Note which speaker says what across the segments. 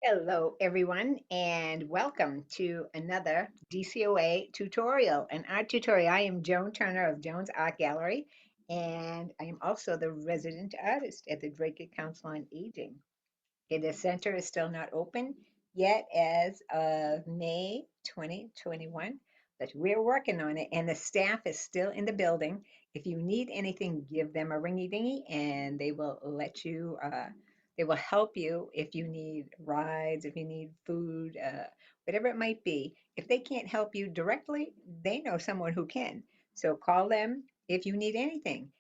Speaker 1: Hello, everyone, and welcome to another DCOA tutorial. An art tutorial. I am Joan Turner of Joan's Art Gallery, and I am also the resident artist at the Drake Council on Aging. Okay, the center is still not open yet as of May 2021, but we're working on it, and the staff is still in the building. If you need anything, give them a ringy dingy, and they will let you. They will help you if you need rides, if you need food, whatever it might be. If they can't help you directly, they know someone who can. So call them if you need anything.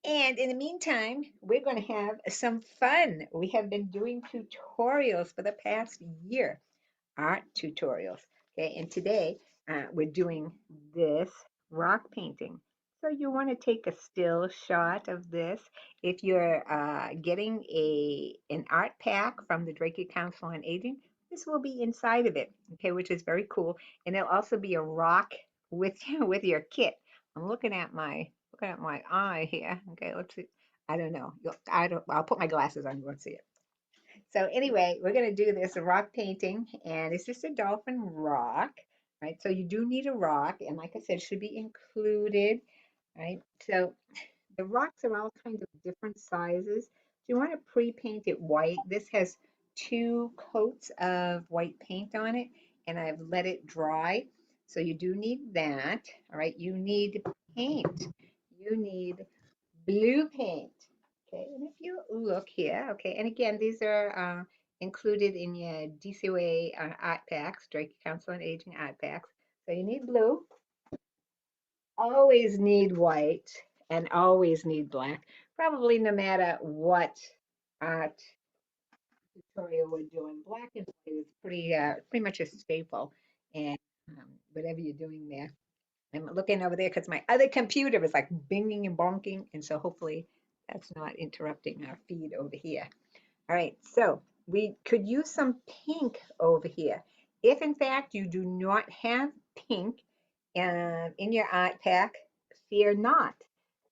Speaker 1: And in the meantime, we're going to have some fun. We have been doing tutorials for the past year, art tutorials. Okay, and today we're doing this rock painting. So you want to take a still shot of this. If you're getting an art pack from the Drake Council on Aging, this will be inside of it. Okay, which is very cool. And there'll also be a rock with with your kit. I'm looking at my eye here. Okay, let's see. I don't know. I don't. I'll put my glasses on. You won't see it. So anyway, we're going to do this rock painting, and it's just a dolphin rock, right? So you do need a rock, and like I said, it should be included, right? So the rocks are all kinds of different sizes. So you want to pre-paint it white. This has two coats of white paint on it, and I've let it dry. So you do need that, all right? You need paint. You need blue paint. Okay, and if you look here, okay, and again, these are included in your DCOA art packs, Drake Council on Aging art packs. So you need blue, always need white, and always need black. Probably no matter what art tutorial we're doing, black and white is pretty much a staple, and whatever you're doing there. I'm looking over there because my other computer is like binging and bonking, and so hopefully that's not interrupting our feed over here. All right, so we could use some pink over here. If in fact you do not have pink in your art pack, fear not.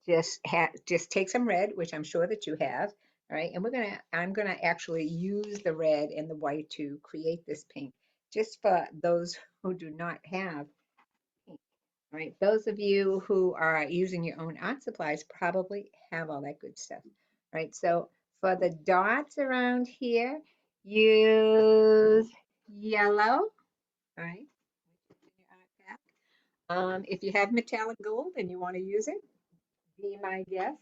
Speaker 1: Just take some red, which I'm sure that you have. All right, and I'm gonna actually use the red and the white to create this pink, just for those who do not have pink. All right, those of you who are using your own art supplies probably have all that good stuff. All right, so for the dots around here, use yellow. All right, if you have metallic gold and you want to use it, be my guest.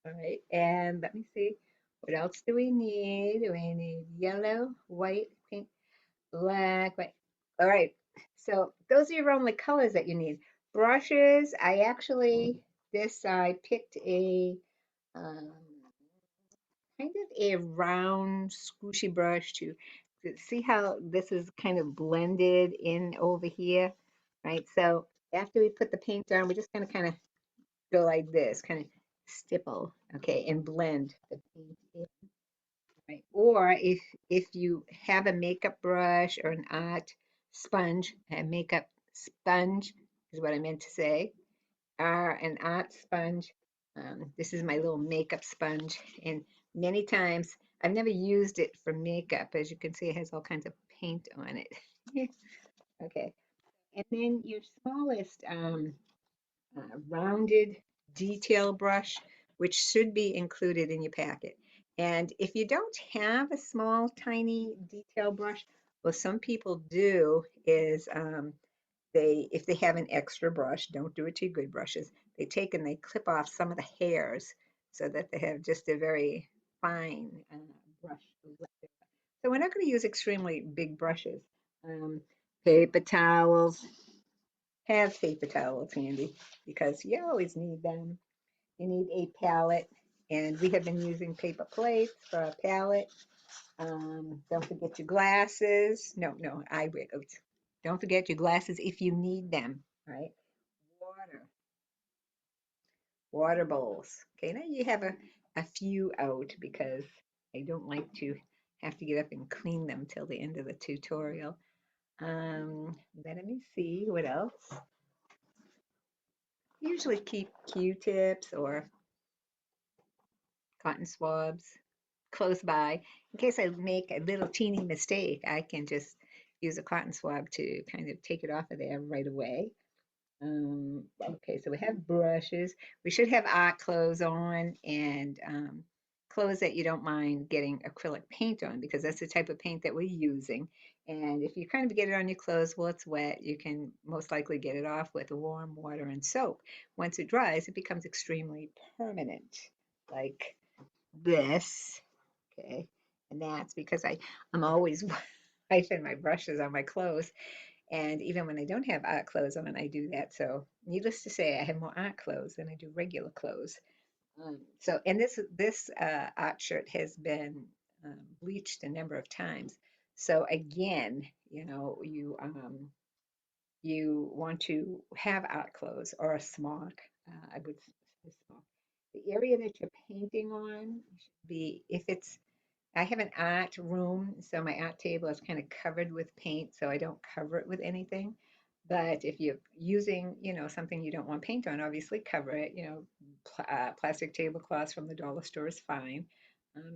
Speaker 1: All right, and let me see, what else do we need? We need yellow, white, pink, black, white. All right, so those are your only colors that you need. Brushes, I picked a um, kind of a round squishy brush to see how this is kind of blended in over here, right? So after we put the paint on, we're just gonna kind of go like this, kind of stipple, okay, and blend the paint in, right? Or if you have a makeup brush or an art sponge, a makeup sponge is what I meant to say, or an art sponge. This is my little makeup sponge, and many times I've never used it for makeup. As you can see, it has all kinds of paint on it. Okay, and then your smallest rounded detail brush, which should be included in your packet. And if you don't have a small, tiny detail brush, what some people do is if they have an extra brush, don't do it to good brushes. They take and they clip off some of the hairs so that they have just a very fine brush. So we're not going to use extremely big brushes. Um, Paper towels, have paper towels handy because you always need them. You need a palette, and we have been using paper plates for our palette. Don't forget your glasses. No, eye wiggles. Don't forget your glasses if you need them, right? Water, water bowls. Okay, now you have a few out because I don't like to have to get up and clean them till the end of the tutorial. Let me see what else. Usually keep Q-tips or cotton swabs. close by. In case I make a little teeny mistake, I can just use a cotton swab to kind of take it off of there right away. Okay, so we have brushes. We should have art clothes on and clothes that you don't mind getting acrylic paint on because that's the type of paint that we're using. And if you kind of get it on your clothes while it's wet, you can most likely get it off with warm water and soap. Once it dries, it becomes extremely permanent, like this. Okay, and that's because I'm always wiping my brushes on my clothes, and even when I don't have art clothes on, I do that. So, needless to say, I have more art clothes than I do regular clothes. And this art shirt has been bleached a number of times. So again, you want to have art clothes or a smock. I would say smock. The area that you're painting on should be, if it's I have an art room, so my art table is kind of covered with paint, so I don't cover it with anything. But if you're using, something you don't want paint on, obviously cover it. Plastic tablecloths from the dollar store is fine.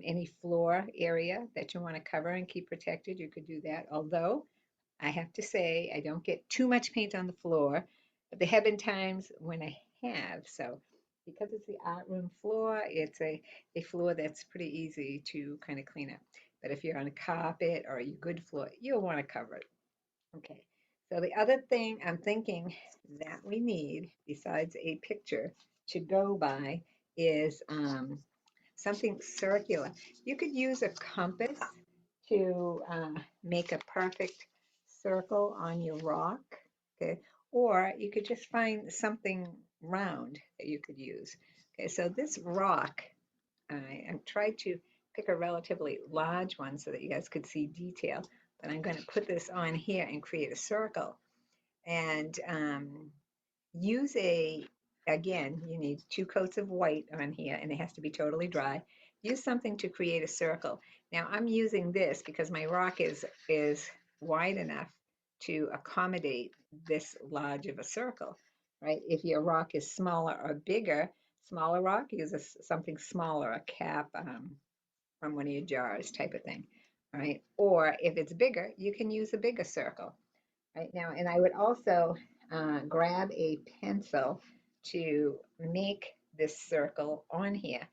Speaker 1: Any floor area that you want to cover and keep protected, you could do that. Although I have to say, I don't get too much paint on the floor, but there have been times when I have. So, because it's the art room floor, it's a floor that's pretty easy to kind of clean up. But if you're on a carpet or a good floor, you'll want to cover it. Okay. So, the other thing I'm thinking that we need, besides a picture to go by, is something circular. You could use a compass to make a perfect circle on your rock, okay? Or you could just find something round that you could use. Okay, so this rock, I tried to pick a relatively large one so that you guys could see detail, but I'm going to put this on here and create a circle. And use again, you need 2 coats of white on here and it has to be totally dry. Use something to create a circle. Now I'm using this because my rock is wide enough to accommodate this large of a circle, right? If your rock is smaller or bigger, smaller rock, use something smaller, a cap from one of your jars type of thing, right? Or if it's bigger, you can use a bigger circle right now. And I would also grab a pencil to make this circle on here.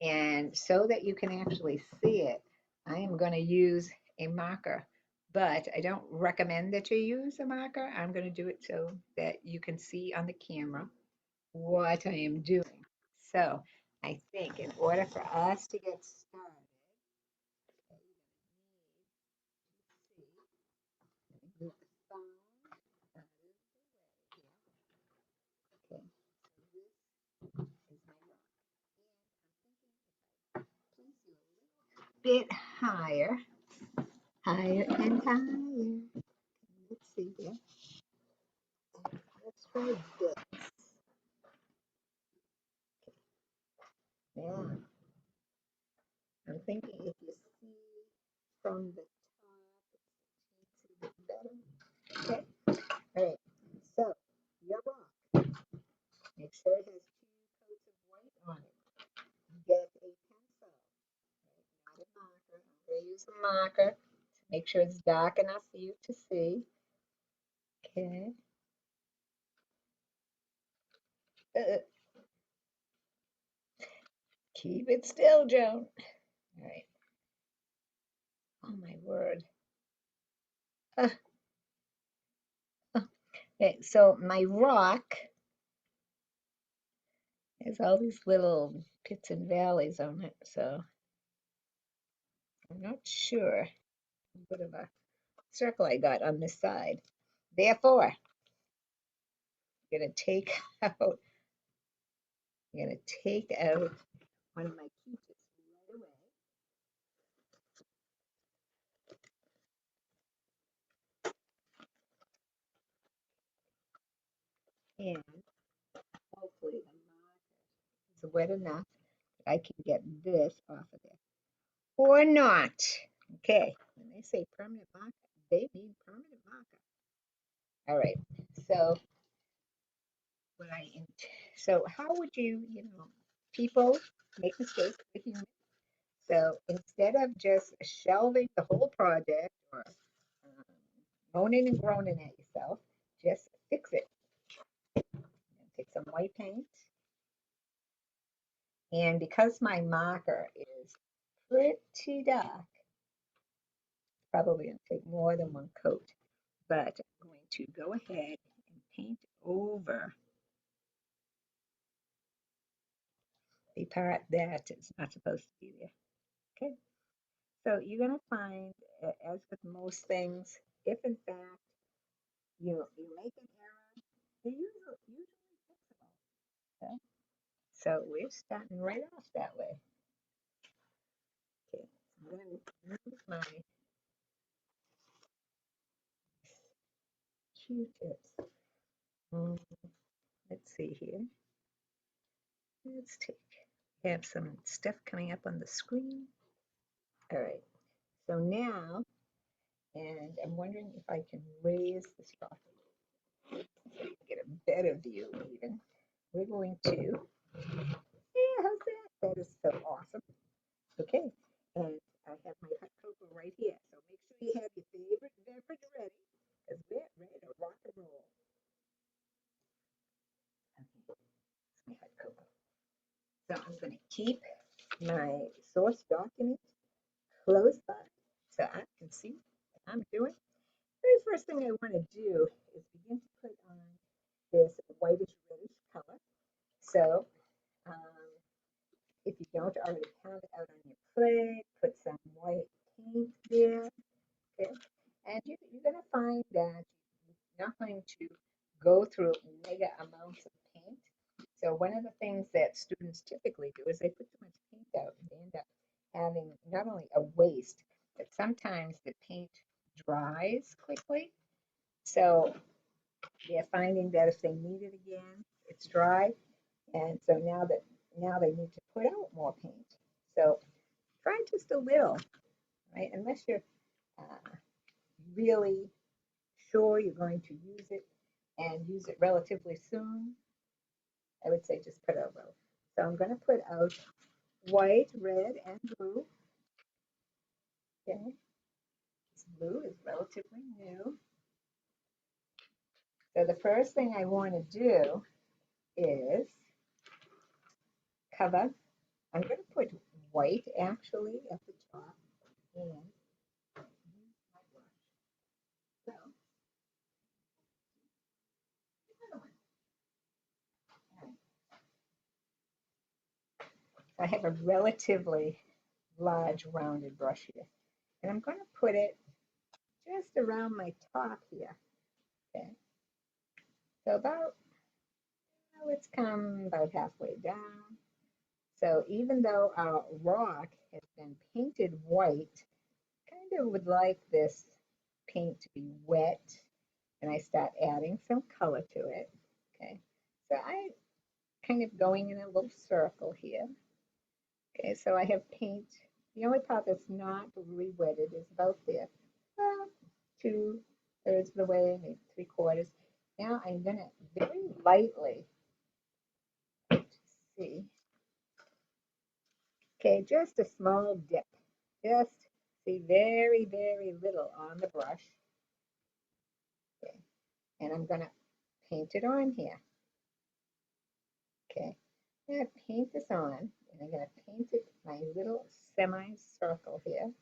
Speaker 1: And so that you can actually see it, I am going to use a marker. But I don't recommend that you use a marker. I'm going to do it so that you can see on the camera what I am doing. So I think in order for us to get started, move the phone out of the way here. Okay, so this is my rock. And I'm thinking if I place you a little bit higher, higher and higher. Let's see here. Let's try this. Yeah, I'm thinking if you see from the top, it's a bit better. Okay, all right. So your rock, make sure it has 2 coats of white on it. Get a pencil, right? Not a marker. I'm going to use a marker to make sure it's dark enough for you to see. Okay. Uh, Keep it still, Joan. All right. Oh my word. Uh, okay, so my rock has all these little pits and valleys on it, so I'm not sure what of a circle I got on this side. Therefore, I'm gonna take out, I'm gonna take out one of my Q-tips right away, and hopefully the marker is wet enough that I can get this off of there. Or not. Okay, when they say permanent marker, they mean permanent marker. All right, so what I, so how would you, people make mistakes, we're human. So instead of just shelving the whole project or um, moaning and groaning at yourself, just fix it. Take some white paint. And because my marker is pretty dark, probably going to take more than one coat, but I'm going to go ahead and paint over the part that is not supposed to be there. Okay, so you're going to find, as with most things, if in fact you make an error, they're usually fixable. Okay, so we're starting right off that way. Okay, so I'm going to use my Q-tips. Mm, let's see here. Let's take, have some stuff coming up on the screen. All right, so now, and I'm wondering if I can raise the straw so you can get a better view even. We're going to, yeah, how's that? That is so awesome. Okay, and I have my hot cocoa right here. So make sure you have your favorite beverage ready because we're ready to rock and roll. Okay, it's my hot cocoa. So I'm going to keep my source document close by so I can see what I'm doing. Very first thing I want to do is begin to put on this whitish reddish color. So if you don't already have it out on your plate, put some white paint there. Okay, and you're going to find that you're not going to go through mega amounts of paint. So one of the things that students typically do is they put too much paint out and they end up having not only a waste, but sometimes the paint dries quickly. So they're finding that if they need it again, it's dry. And so now they need to put out more paint. So try just a little, right? Unless you're uh, really sure you're going to use it and use it relatively soon, I would say just put out a little. So I'm going to put out white, red, and blue. Okay, this blue is relatively new. So the first thing I want to do is cover. I'm going to put white actually at the top and use my brush. So I have a relatively large rounded brush here. And I'm going to put it just around my top here. Okay. So about, let's come about halfway down. So even though our rock has been painted white, kind of would like this paint to be wet and I start adding some color to it. Okay. So I kind of going in a little circle here. Okay, so I have paint. The only part that's not re-wetted is about there. Well, 2/3 of the way, maybe 3/4. Now I'm gonna very lightly, see, okay, just a small dip. Just see very, very little on the brush. Okay, and I'm gonna paint it on here. Okay, I'm gonna paint this on, and I'm gonna paint it my little semicircle here.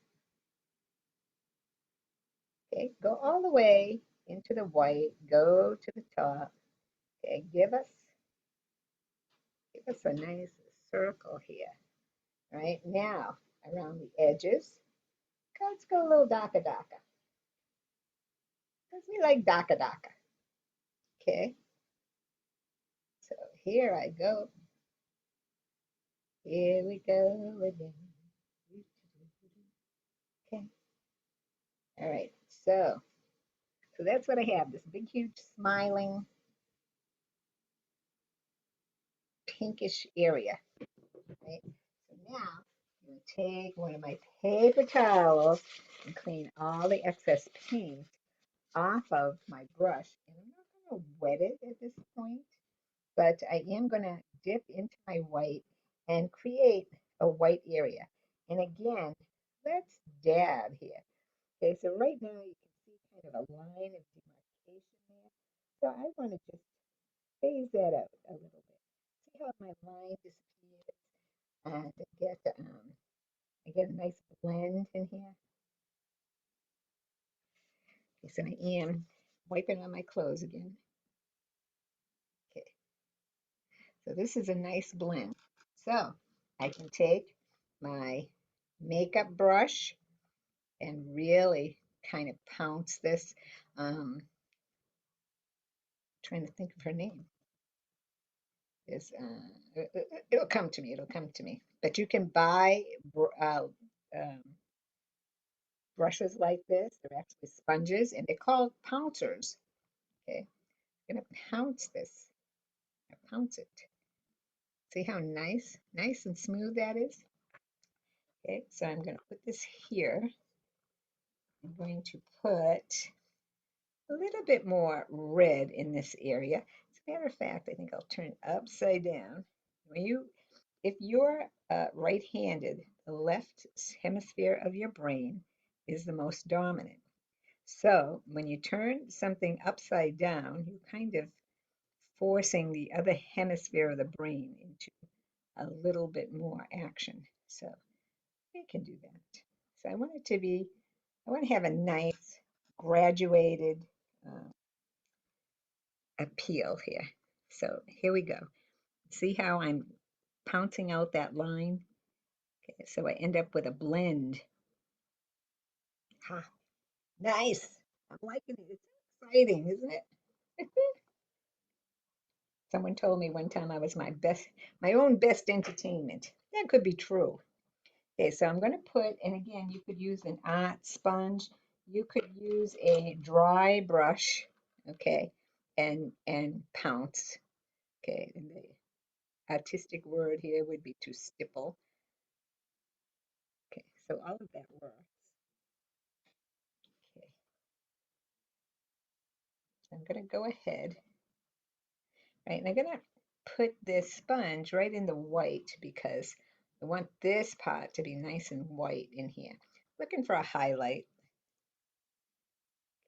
Speaker 1: Okay, go all the way into the white, go to the top. Okay, give us a nice circle here. Right now, around the edges, let's go a little darker, darker. Because we like darker, darker. Okay, so here I go. Here we go again. Okay, all right, so that's what I have, this big, huge, smiling, pinkish area, right? So now I'm going to take one of my paper towels and clean all the excess paint off of my brush. And I'm not going to wet it at this point, but I am going to dip into my white and create a white area. And again, let's dab here. Okay, so right now you can see kind of a line of demarcation there. So I want to just phase that out a little bit. See how my line disappears? And I get a nice blend in here. Okay, so I am wiping on my clothes again. Okay, so this is a nice blend. So I can take my makeup brush and really kind of pounce this. Trying to think of her name. Is it'll come to me. It'll come to me. But you can buy um, brushes like this. They're actually sponges, and they're called pouncers. Okay, I'm gonna pounce this. Pounce it. See how nice and smooth that is? Okay, so I'm gonna put this here. I'm going to put a little bit more red in this area. As a matter of fact, I think I'll turn it upside down. If you're right-handed, the left hemisphere of your brain is the most dominant. So when you turn something upside down, you're kind of forcing the other hemisphere of the brain into a little bit more action. So I can do that. So I want to have a nice graduated uh, appeal here. So here we go. See how I'm pouncing out that line? Okay, so I end up with a blend. Ha, nice. I'm liking it. It's exciting, isn't it? Someone told me one time I was my own best entertainment. That could be true. Okay, so I'm going to put, and again, you could use an art sponge. You could use a dry brush, okay, and pounce. Okay, and the artistic word here would be to stipple. Okay, so all of that works. Okay, so I'm going to go ahead, right, and I'm going to put this sponge right in the white because I want this part to be nice and white in here. Looking for a highlight.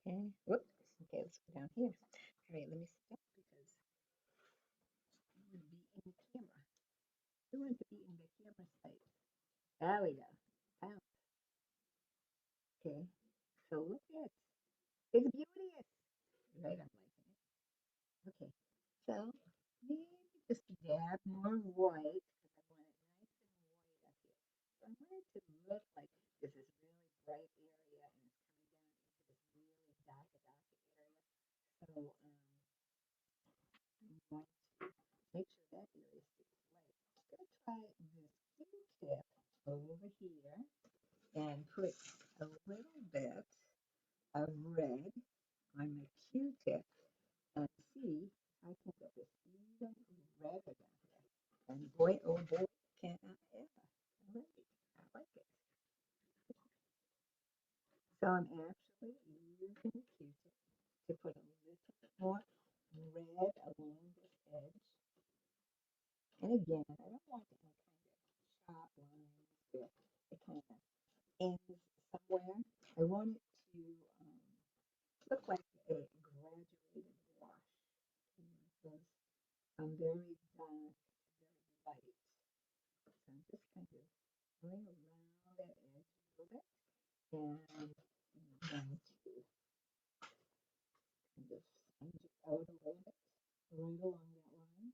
Speaker 1: Okay, whoop. Okay, let's go down here. All right, let me stop because I want to be in the camera. We want to be in the camera sight. There we go. Wow. Okay, so look at it. It's beauteous. Right, I'm liking it. Okay, so maybe just a dab more white because I want it nice and white up here. So I want it to look like this is really bright area and it's coming down into this really dark area. So I'm going to make sure that area stays white. I'm going to try this Q-tip over here and put a little bit of red on my Q-tip and see if I can get this even redder down here. And boy, oh boy, can I ever. I like it. I like it. So I'm actually using the Q-tip to put a little bit more red along this edge. And again, I don't want any kind of sharp lines where it kind of ends somewhere. I want it to look like a graduated wash. So I'm very dark, very light. So I'm just kind of going around that edge a little bit. And I'm going to kind of sponge it out a little bit right along that line.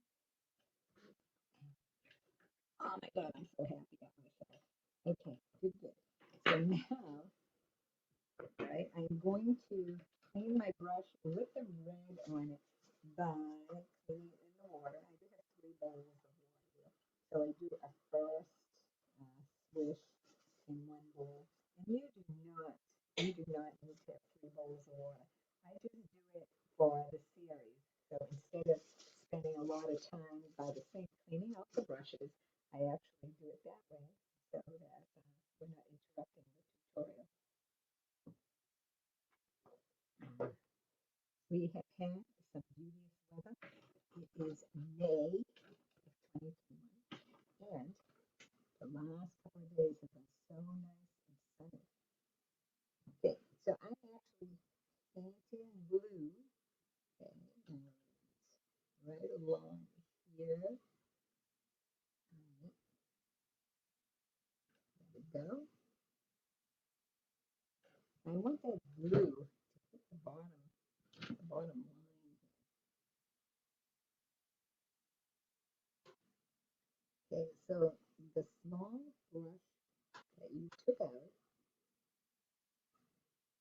Speaker 1: Oh my God, I'm so happy about myself. Okay, good. So now, right, I'm going to clean my brush with the red on it by putting it in the water. I do have 3 bowls of water here. So I do a first swish in one bowl. And you do not need to have 3 bowls of water. I just do it for the series. So instead of spending a lot of time by the sink cleaning out the brushes, I actually do it that way so that we're not interrupting the tutorial. We have had some beauteous weather. It is May of 2021, and the last couple of days have been along here. All right, there we go. I want that blue to hit the bottom line. Okay, so the small brush that you took out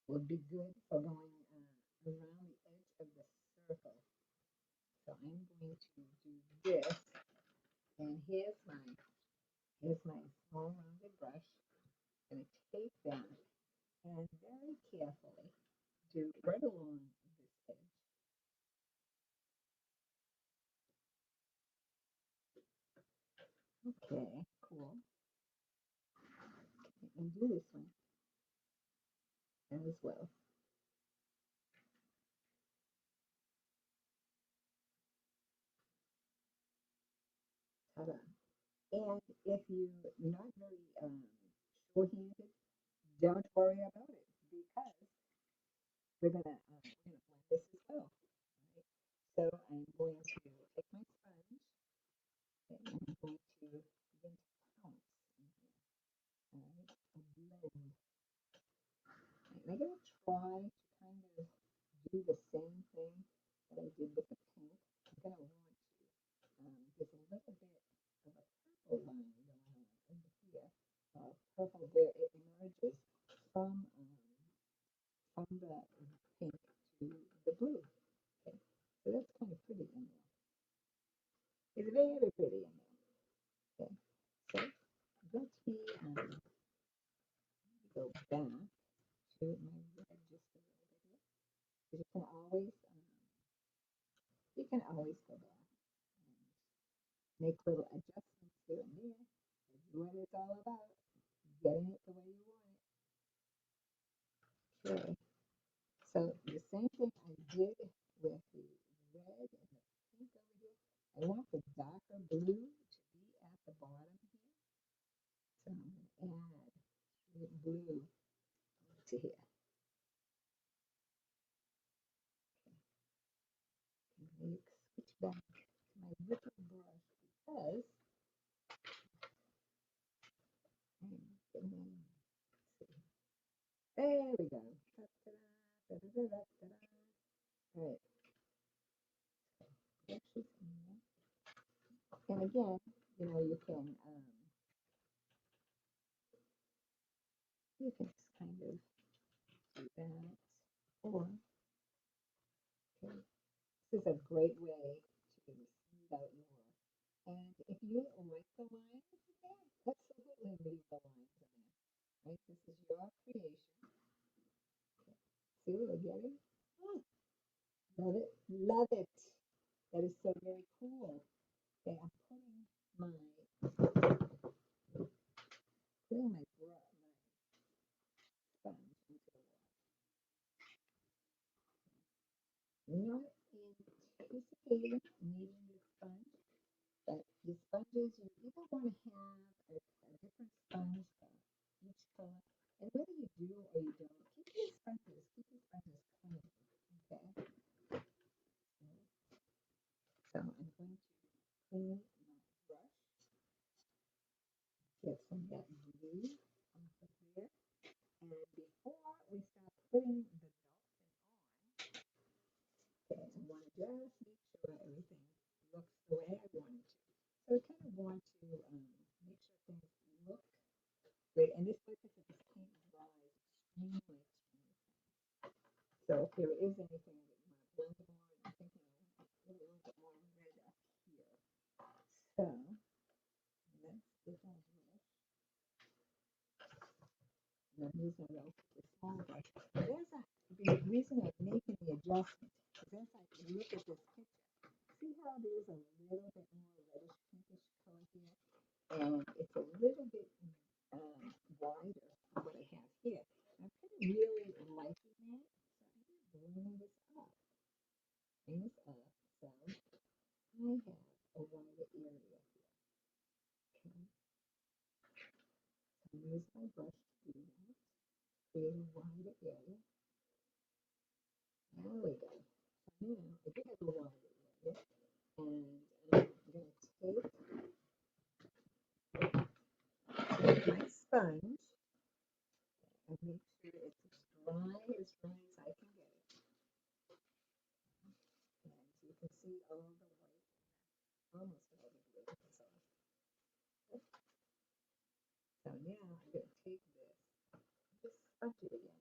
Speaker 1: would be good for going around the edge of the circle. So I'm going to do this, and here's my small rounded brush. I'm going to take that and very carefully do right along this edge. Okay, cool. Okay, and do this one as well. Ta-da. And if you're not very sure-handed, don't worry about it because we're gonna blend this as well. Right? So I'm going to take my sponge and I'm going to begin to pounce in here. All right, a blend. And I'm gonna try to kind of do the same thing that I did with the pink. I'm gonna want to. There's a little bit of a purple line going on over here. Purple where it emerges from the pink to the blue. Okay, so that's kind of pretty in there. It's very pretty in there. Okay, so let me go back to my red just a little bit here. You can always go back and make little adjustments here and there. That's what it's all about. Getting it the way you want it. Okay. So the same thing I did with the red and the pink over here. I want the darker blue to be at the bottom here. So I'm going to add straight blue to here. Okay. And I switch back to my little brush because I'm getting in. There we go. Da, da, da, da, da, da, da. All right. Brushes in there. And again, you can just kind of do that. Or okay, this is a great way to smooth out your work. And if you like the lines, yeah, absolutely leave the lines in there. Right? This is your creation. Okay. See what we're getting? Oh, love it. Love it. That is so very cool. Okay, I'm putting my sponge into the water. Not anticipating needing this sponge, but the sponges, you either want to have a different sponge for each color, and whether you do or you don't, keep your sponges clean, okay? So I'm going to clean my brush, get some of that blue off of there, and before we start putting the Dolphin on, okay, I want to just make sure everything looks the way I want it to. So I kind of want to make sure things look great. And this, like I said, this paint dries extremely, extremely fast. So if there is anything that you want to blend more, I'm thinking I want a little bit more red up here. So let's get our brush. And I'm using a relatively small brush. The reason I'm making the adjustment is as I look at this picture, see how there's a little bit more reddish pinkish color here? And it's a little bit wider than what I have here. I'm kind of really liking that, so I'm going to bring this up. Bring this up so I have a wider area here. Okay, so I use my brush to do that, create a wider area. There we go. So now I do have a wider area, and take my sponge and make sure it's as dry as I can get it. And you can see all the white, almost all the blue is off. So now I'm going to take this, just sponge it again,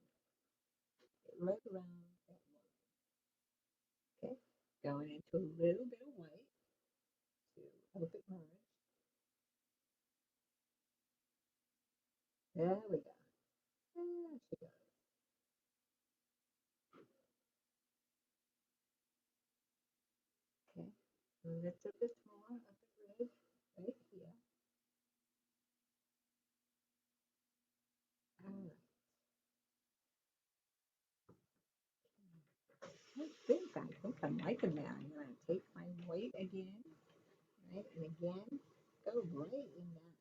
Speaker 1: right around that line. Okay, going into a little bit of white to help it merge. There we go. There she goes. Okay, a little bit more of the red right here. All right. I think I'm liking that. I'm going to take my white again, right, and again, go right in that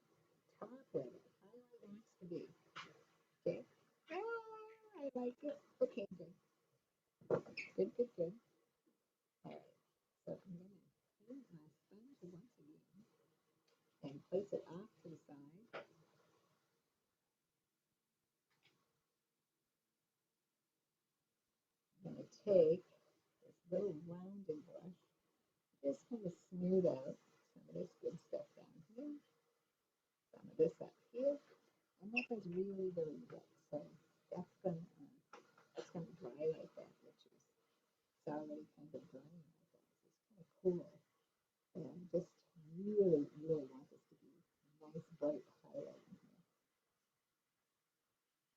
Speaker 1: top where the highlight wants to be. Okay. Ah, I like it. Okay, good. Good, good, good. All right. So I'm going to clean my sponge once again and place it off to the side. I'm going to take this little rounding brush, just kind of smooth out some of this good stuff down here, some of this up here, and that was really, really wet. So that's gonna dry like that, which is it's already kind of drying like that. So it's kind of cool. And I just really, really want this to be a nice bright highlight in here.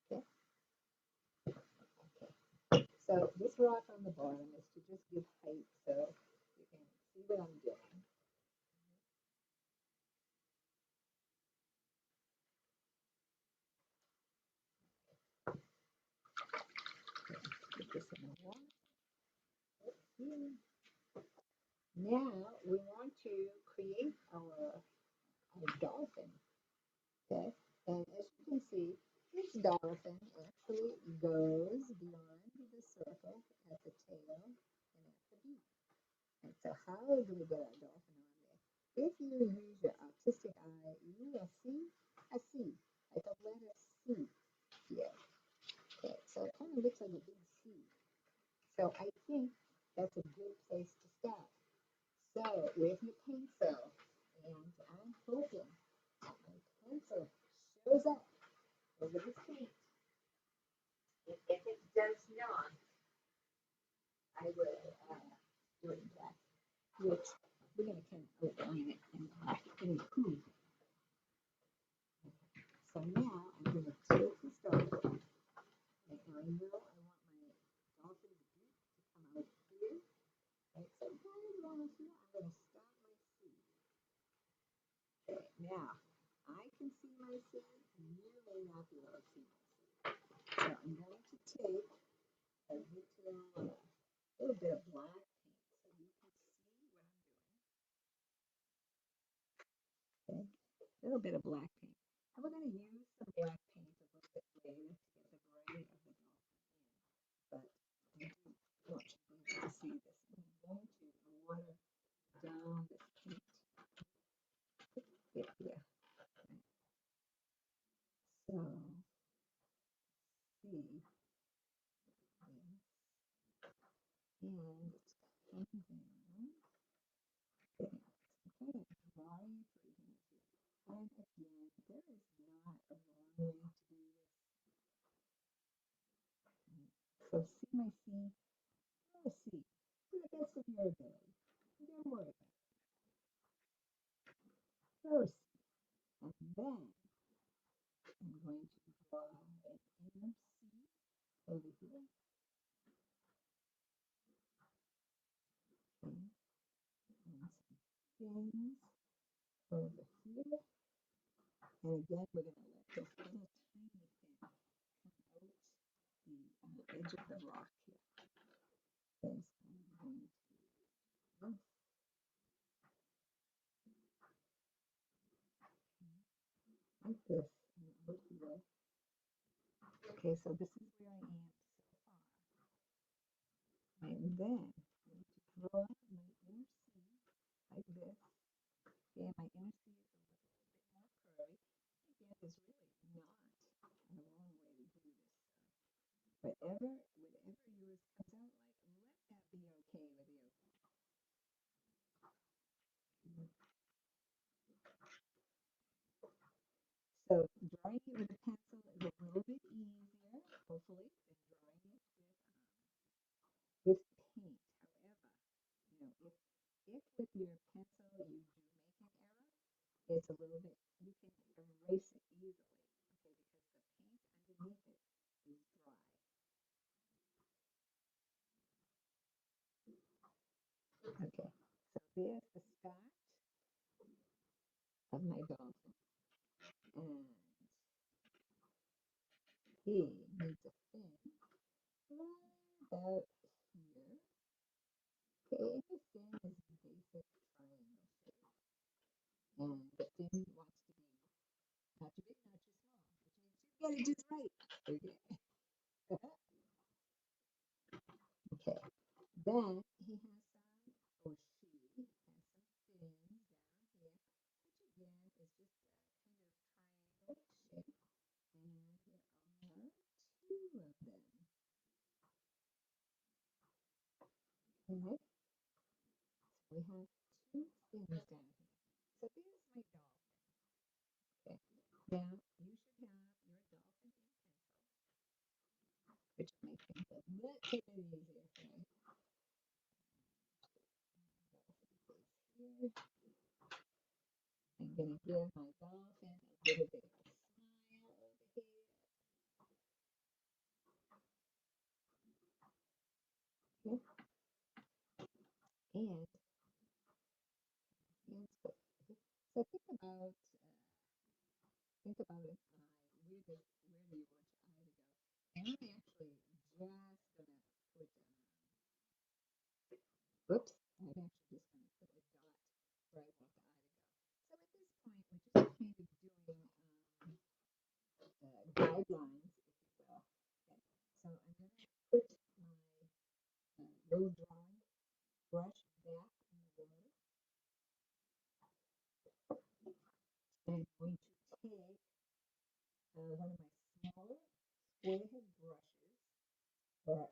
Speaker 1: Okay. Okay. So this rock on the bottom is to just give height so you can see what I'm doing. Put this in the water. Now we want to create our dolphin. Okay, and as you can see, this dolphin actually goes beyond the circle at the tail and at the beak. And so how do we get our dolphin on there? If you use your artistic eye, you will see a C, like a letter C here. Okay, so it kind of looks like a big C. So I think that's a good place to start. So with your pencil, and I'm hoping my pencil shows up over the paint. If it does not, I will do it in black, which we're going to kind of outline it in black in blue. So now I'm going to take this dolphin, and I know I want my dolphin's beak to come out here. Right, so right around here, I'm going to start my C. Okay, now I can see my C, you may not be able to see my C. So I'm going to take a little bit of black paint so you can see what I'm doing. Okay, a little bit of black paint. And we're going to use some black paint a little bit later to get the gray of the dolphin in. But I do want you to be able to see this. I'm going to water down this paint here. So, see this, and it's coming down. Okay, so I'm kind of drawing through here. And again, there is not a wrong way to do this. So see my C, or C, to the best of your ability. Don't worry about it. First, and then I'm going to draw an inner C over here. Okay. And some things over here. And again, we're going to let this little tiny thing come out the edge of the rock here. Okay, so I'm going to do this. Like this and over here. Okay, so this is where I am so far. And then I'm going to draw my inner C like this. whatever yours comes out like, let that be okay with you. So drawing it with a pencil is a little bit easier, hopefully, than drawing it with paint. However, if with your pencil you do make an error, it's a little bit, you can erase it easily, okay, because the paint underneath it is dry. Okay, so there's the start of my dolphin, and he needs a fin right about here. Okay, and the fin is a basic triangle shape, and the fin wants to be not too big, not too small, which means you get it just right. Okay. Okay. Then he has some, or she has some fins down here, which again is just a kind of triangle shape. And there are two of them. Okay. So we have two fins down here. So there's my dolphin. Okay. Now you should have your dolphin in pencil, which will make things a little bit easier for me. Dolphin face here. I'm going to give my dolphin a little bit of a smile over here. Okay. And hands good. Okay. So think about an eye. Where do you want your eye to go? And I'm actually just gonna put whoops. I'm actually just gonna put a dot where I want the eye to go. So at this point, we're just kind of doing guidelines, if you will. Okay. So I'm gonna put my little drawing brush back in the water. And I'm going to take one of my smaller square head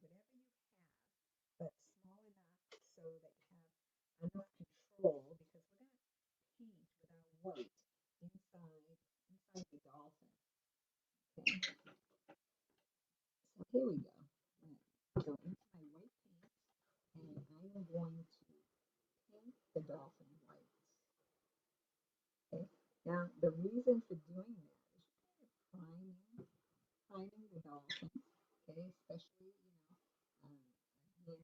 Speaker 1: brushes, or whatever you have, but small enough so that you have enough control, because we're going to paint with our white inside the dolphin. Okay, so here we go. I'm going to go into my white paint, and I am going to paint the dolphin white. Okay. Now the reason for doing that is you're kind of priming the dolphin. Okay, especially again, I have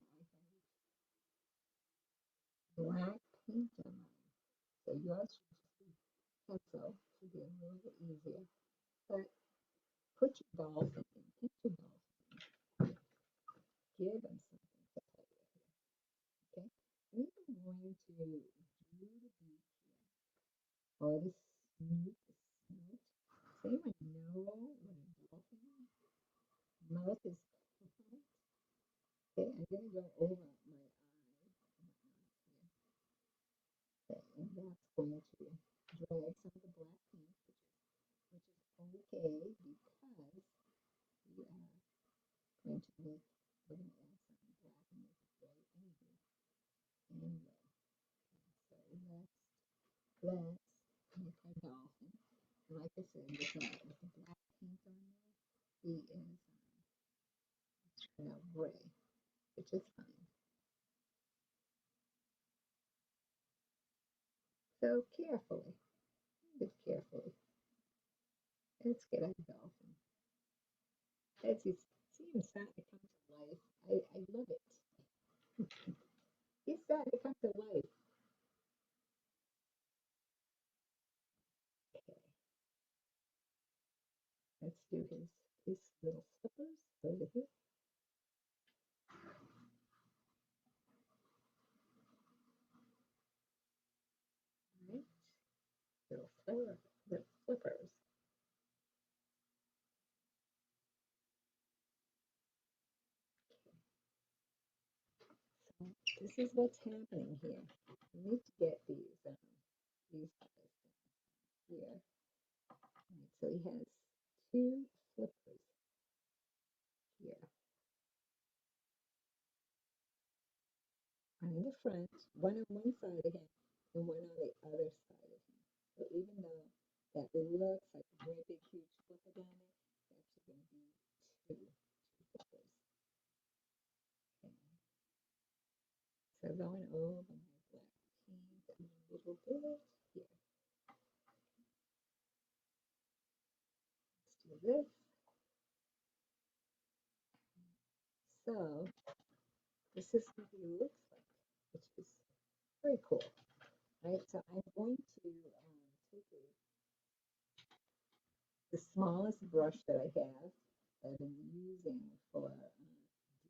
Speaker 1: black paint on mine, so yours should just be pencil, should be a little bit easier. But put your dolphin in, paint your dolphin, give them something to play with here. Okay, and I'm going to do the beak here, or the snoot, the snout. Does anyone know what a dolphin mouth is called? Okay, I'm going to go over my eye and whatnot here. Okay, and that's going to drag some of the black paint, which is okay, because we are going to make, we're going to add some black and make it gray anyway. So let's make our dolphin. And like I said, with the black paint on there, he is gray, which is fine. So carefully, just carefully, let's get our dolphin. He's starting to come to life. I love it. He's starting to come to life. Okay, let's do his little slippers over here. All right, little flippers. So this is what's happening here. We need to get these guys down here. Right, so he has two flippers here. side of him and one on the other side of him. So even though that looks like a very big, huge flipper down there, it's actually going to be two flippers. Okay. So going over my black paint a little bit here. Let's do this. So this is what he looks like, which is very cool, right? So I'm going to take the smallest brush that I have that I've been using for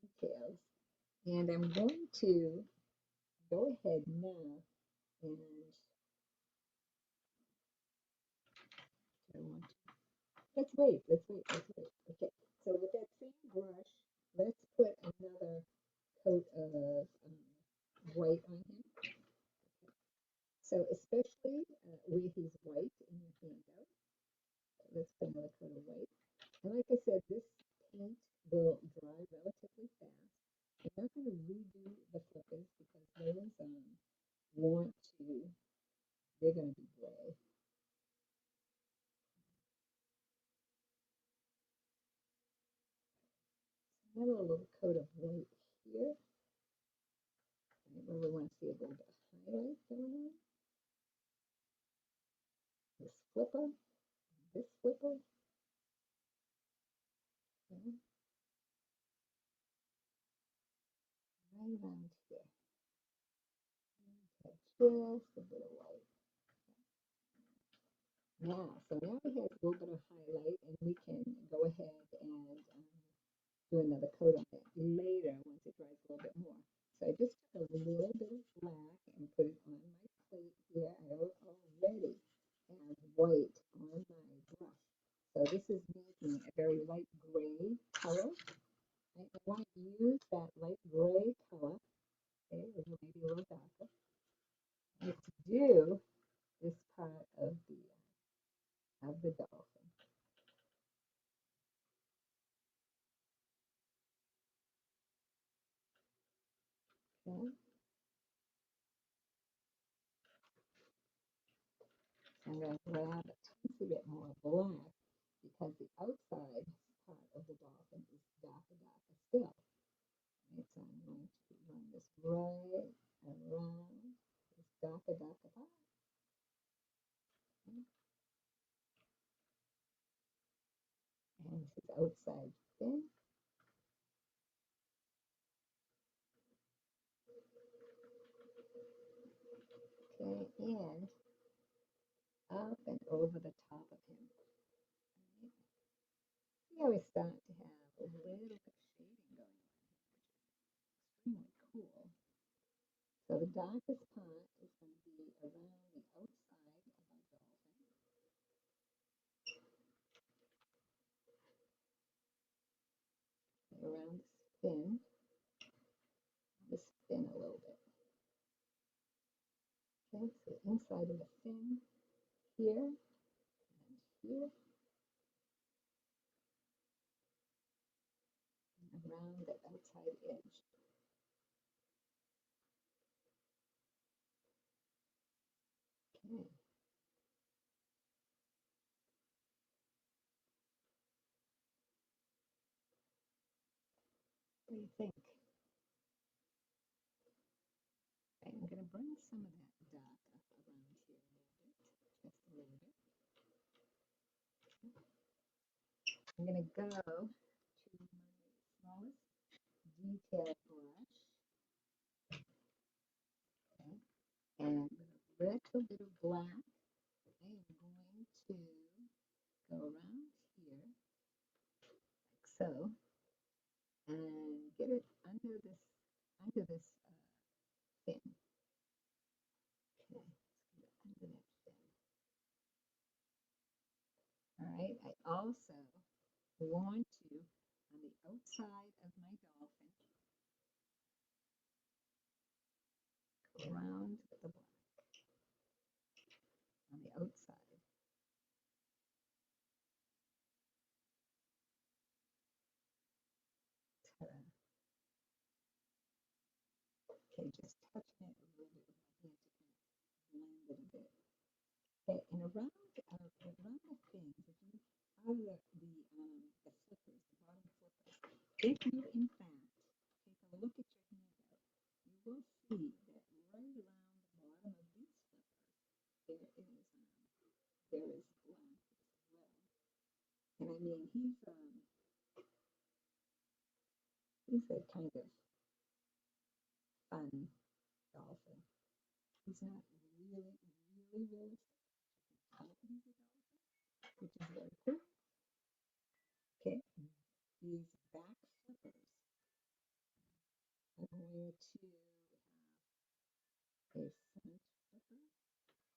Speaker 1: details, and I'm going to go ahead now and I want to, let's wait. Okay, so with that same brush, let's put another coat of white on him. So especially where he's white in your handout, let's put another coat of white. And like I said, this paint will dry relatively fast. I'm not going to redo the flippers because those want to, they're going to be gray. Another little coat of white here. I really want to see a little bit of highlight going on. This flipper, this flipper. Okay. Right around here. Just a bit of white. Now, so now we have a little bit of highlight, and we can go ahead and do another coat on it later once it dries a little bit more. So I just took a little bit of black and put it on my plate here. I already have white on my brush. So this is making a very light gray color. I want to use that light gray color, okay, or maybe a little darker, to do this part of the dolphin. Okay. I'm going to grab a teensy bit more black because the outside part of the dolphin is darker still. Right, so I'm going to run this right around this darker part. Okay. And his outside fin. Okay, and up and over the top of him. Right. See how he's starting to have a little bit of shading going on here, which is extremely cool. So the darkest part is going to be around the outside of our dolphin. Around the spin a little bit. Okay, so inside of the fin here and here, and around the outside edge. Okay. What do you think? Okay, I'm going to bring some of that dark up around here a little bit, just a little bit. I'm going to go to my smallest detail brush, okay, and with a little bit of black, I am going to go around here, like so, and get it under this fin. Okay, let's get it under that fin. All right, I also want to, on the outside of my dolphin, go around with the black on the outside. Ta-da. Okay, just touching it a little bit with my hand little bit. Okay, and around the fins, if you out of the flippers, the bottom flippers, if you in fact take a look at your handout, you will see that right around the bottom of these flippers there is black as well. And I mean he's a kind of fun dolphin. He's not really, really realistic. You can tell he's a dolphin, which is very cool. Okay, these back flippers are going to have a front flipper and a back flipper, okay, which is going to be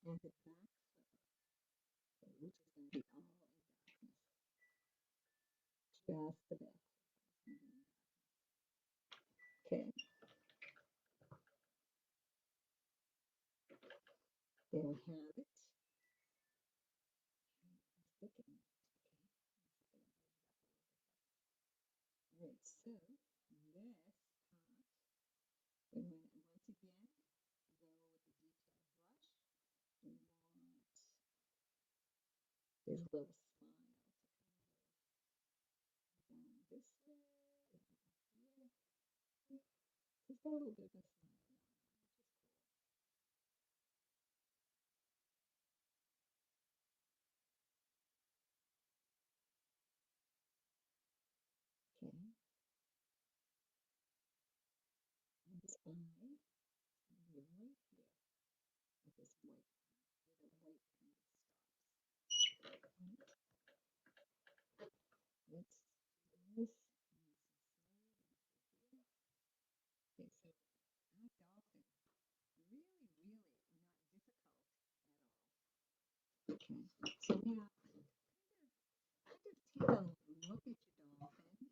Speaker 1: all in darkness. Just the back flipper is going to be in darkness. Okay, there we have it. Sticking. Okay, all right, so this part, we're going to once again go with the detail brush. We want this little smile to kind of down this way, here. He's got a little bit of a smile going on, which is cool. Okay, and his eye is going to be right here with this white, where the white kind of stops. Right? Let's do this nice and slow here. Okay, so our dolphin, really, really not difficult at all. Okay, so now take a look at your dolphin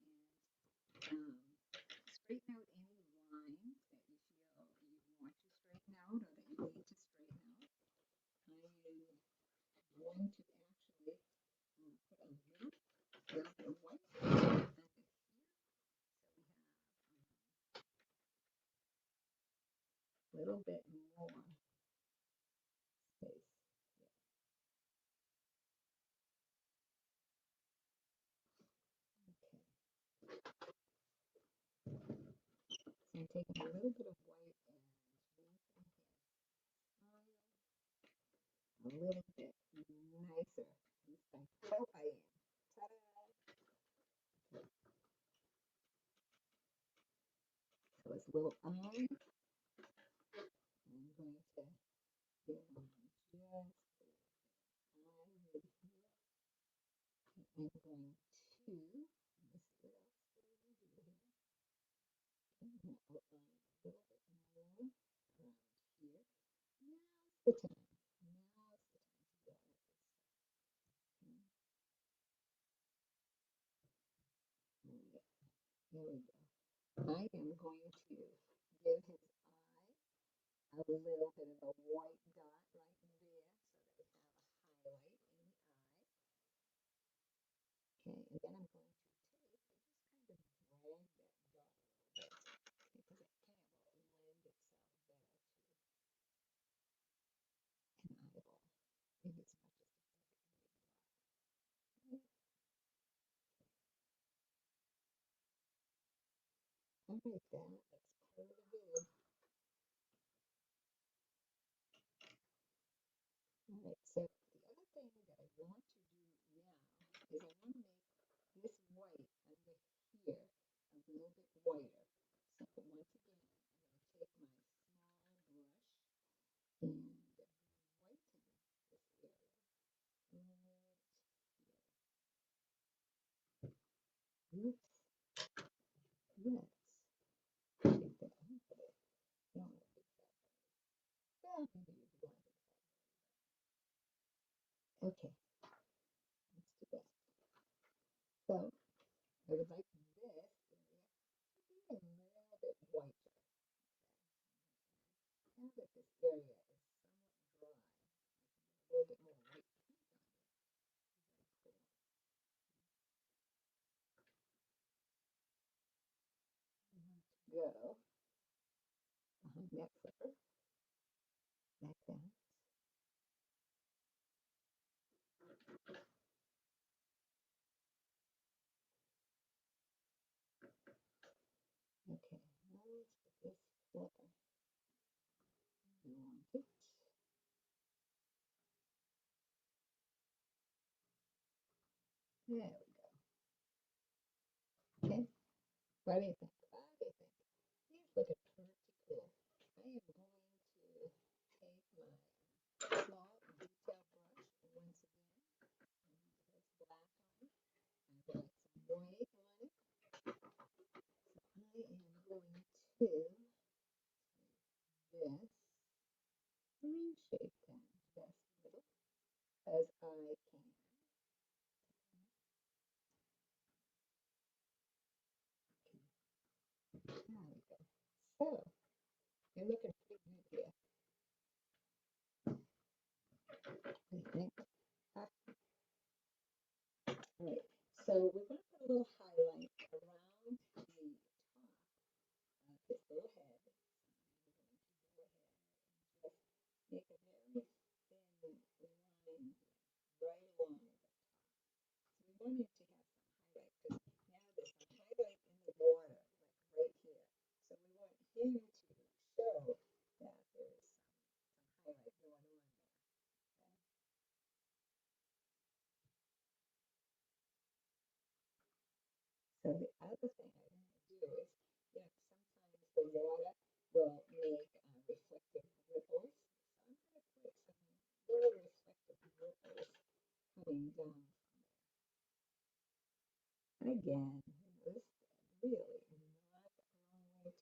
Speaker 1: and straighten out any lines that you feel you want to straighten out or that you need to straighten out. I am going to actually put a little bit of white under here, so we have a little bit more space. Okay. So I'm taking a little bit of white and making his smile a little bit nicer. At least I hope I am. Ta-da! So his little eye, I'm going to give him just a eyelid here. I'm going to, let me see what else we're going to do here. Okay, I'm going to outline a little bit more around here. Now's the time. Now's the time to go with this stuff. Okay. All right, here we go. I am going to give his eye a little bit of a white dot right there so that we have a highlight in the eye. Okay, and then I'm going to take and just kind of drag that dot a little bit because it kind of will lend itself better to an eyeball, maybe it's not just a perfect big dot. Okay. All right, that's part of it. All right, so the other thing that I want to do now is I want to make this white under here a little bit whiter. So once again, I'm going to take my small brush and whiten this area right here. Oops, let's take that off of it. Don't want a big fat bunny. Well, maybe you do want a big fat bunny, but okay, let's do that. So I would like this area to be a little bit whiter. Okay, now that this area is somewhat dry, I can get a little bit more white paint on here. Very cool. I want to go behind that flipper, like that. There we go. Okay. What do you think? What do you think? These look pretty cool. I am going to take my small detail brush once again. There's black on it. I would like some white on it. So I am going to this reshape that just a little as I can. There we go. So you're looking pretty good here. What do you think? All right. So we're going to put a little highlight around the top of this little head. So I'm going to go ahead and just make a very thin line right along the top. So we want it to have some highlight because now there's some highlight in the water, like right here. So we want him to show that there's some highlight going on there. Okay? So the other thing I'm going to do is, sometimes the water will make reflective ripples. So I'm going to put some little reflective ripples coming down from there. And again, this really not the wrong way to do this.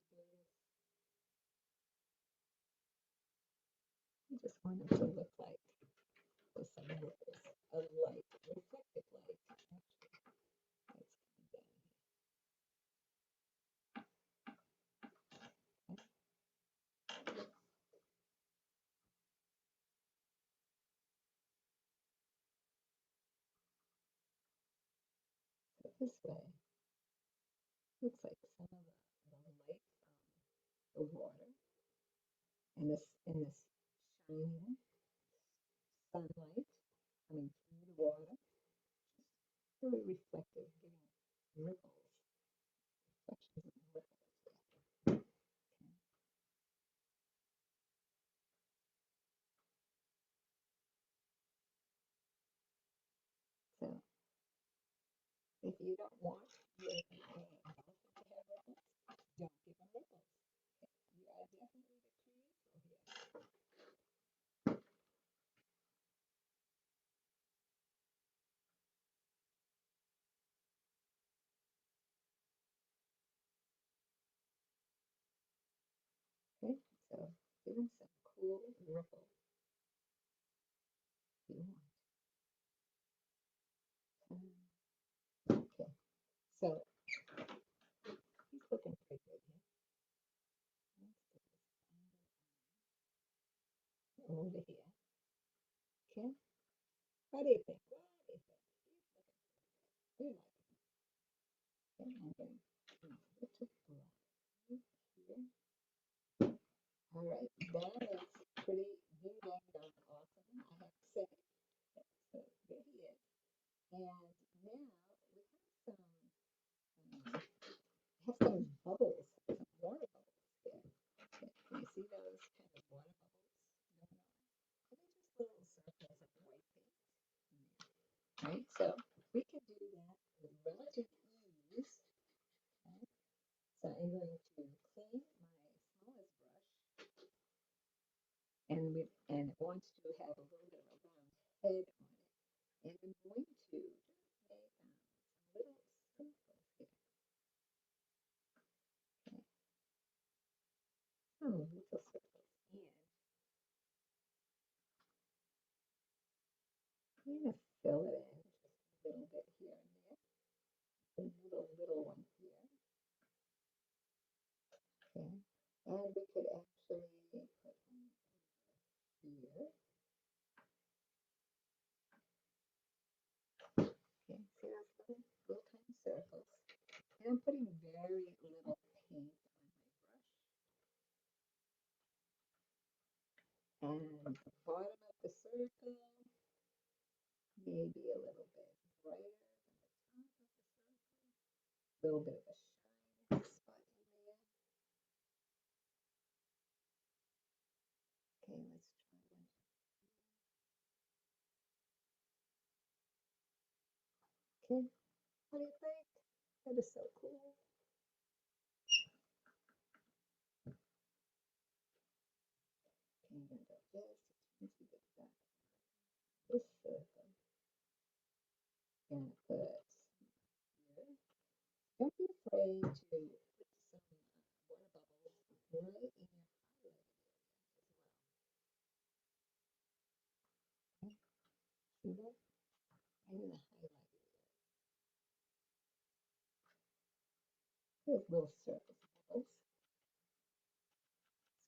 Speaker 1: You just want them to look like there's some ripples of light, reflective light, actually, that's coming down here. Okay? So this way, looks like some of the light from the water and this shining sunlight coming through the water, just very reflective, giving ripples, reflections and ripples. Okay. So if you don't want your dolphin to have ripples, don't give them ripples. Okay. You are definitely the creator here. Okay, so give them some cool ripple if you want. Okay, so he's looking pretty good here. Let's put this over here. Okay, what do you think? What do you think? He's looking pretty good. We like him. Okay, I'm going to put a little black here. All right, that is pretty ding dang darn awesome, I have to say. So there he is. And now we have some bubbles, some water bubbles here. Okay, can you see those kind of water bubbles going on? And they're just little circles of white paint in there, right? So we can do that with relative ease. Okay? So I'm going to clean my smallest brush, and it wants to have a little bit of a round head on it. And I'm going to just make some little circles here. Okay, some little circles. And I'm going to fill it in just a little bit here and there. A little one here. Okay, and we could actually put one here. Okay, see those little tiny circles. And I'm putting very little paint on my brush. And the bottom of the circle, maybe a little bit brighter than the top of the circle. A little bit of a shine spot in there. Okay, let's try one. Okay, what do you think? That is so cool. Okay, I'm gonna go just a teensy bit back. This circle. Gonna put here. Don't be afraid to put some water bubbles right in your highlighted area as well. Okay, see that? Right in the highlighted area. There's little circles of bubbles.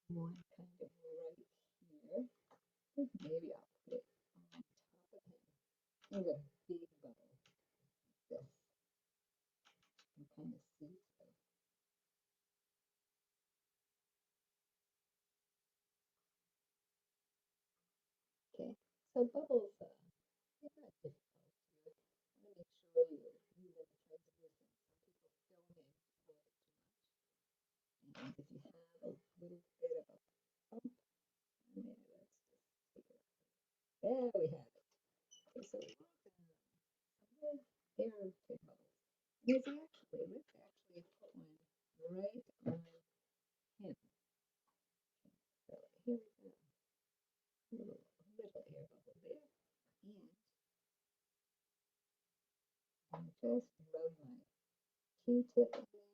Speaker 1: One kind of right here. Maybe I'll put it on top of him. There's a big bubble like this. You can kind of see through. Okay, so bubbles, they're not difficult. You want to make sure you're using the translucent. Some people film in before it too much. And if you have a little bit of a bump on there, let's just take it off. There we have it. Okay, so we want some little air big bubbles. Let's actually put one right on him. So here we go. Little air bubble there. And just rub my Q-tip in there.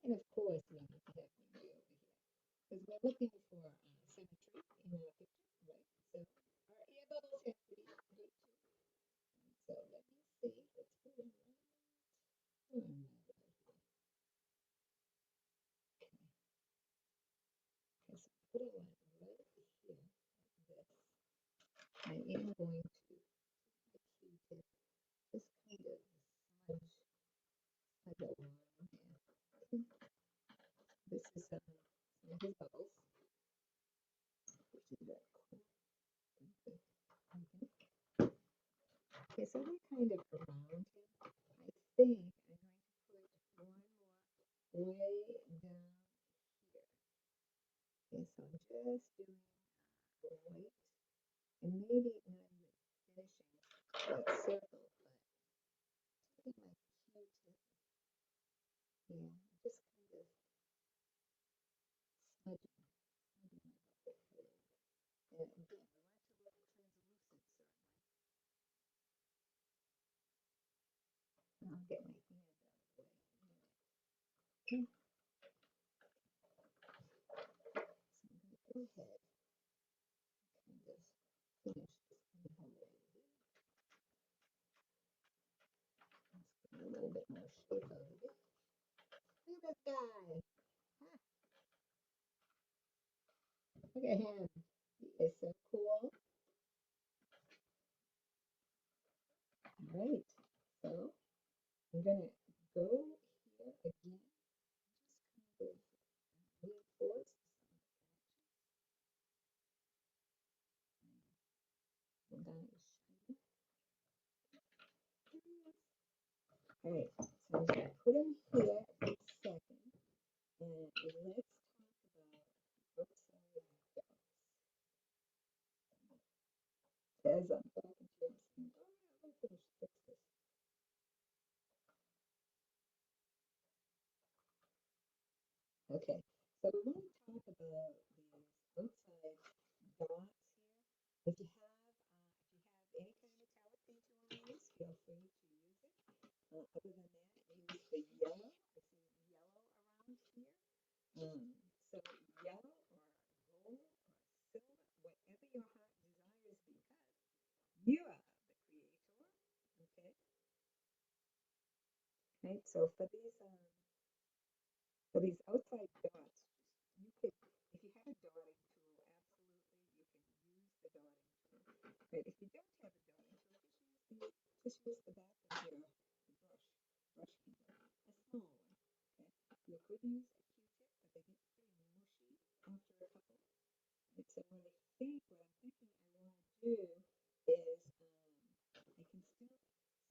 Speaker 1: And of course, we need to have me over here because we're looking for symmetry in our picture, right? So our air bubbles have to be straight too. So let me see. Let's put them right on my right here. Okay, so putting one right here like this. I am going to take my Q-tip, just kind of smudge along here. Okay. This is some of his bubbles, which is very cool. Okay. Okay, so we're kind of around him. I think I'm going to put one more way down here. Okay, so I'm just doing white and maybe not even finishing that circle, but taking my Q-tip here, just kind of smudging my bubble a little bit. And again, we want it to look translucent, certainly. I'll get my hand out of the way in a minute. Okay. So I'm going to go ahead and kind of finish this highlighted here. Let's get a little bit more shape out of it. Look at this guy. Huh. Look at him. He is so cool. All right. So I'm going to go here again. Just kind of reinforce some of the connections. The guy is shiny. All right. So I'm going to put him here for a second. And let's talk about outside dots. As I'm talking to you, I'm saying, oh, yeah, let me fix this. Okay, so we want to talk about these outside dots here. If you have any kind of metallic paint you want to use, feel free to use it. Other than that, use the yellow. I see yellow around here. So yellow or gold or silver, whatever your heart desires, because you are the creator. Okay. Right. So for these outside dots, you could, if you have a dotting tool, absolutely, you can use the dotting tool. But if you don't have a dotting tool, just use the back of your brush handle, a small one. Okay. You could use a Q-tip, but they get pretty mushy after a couple. Right. So what I'm thinking I want to do is I can still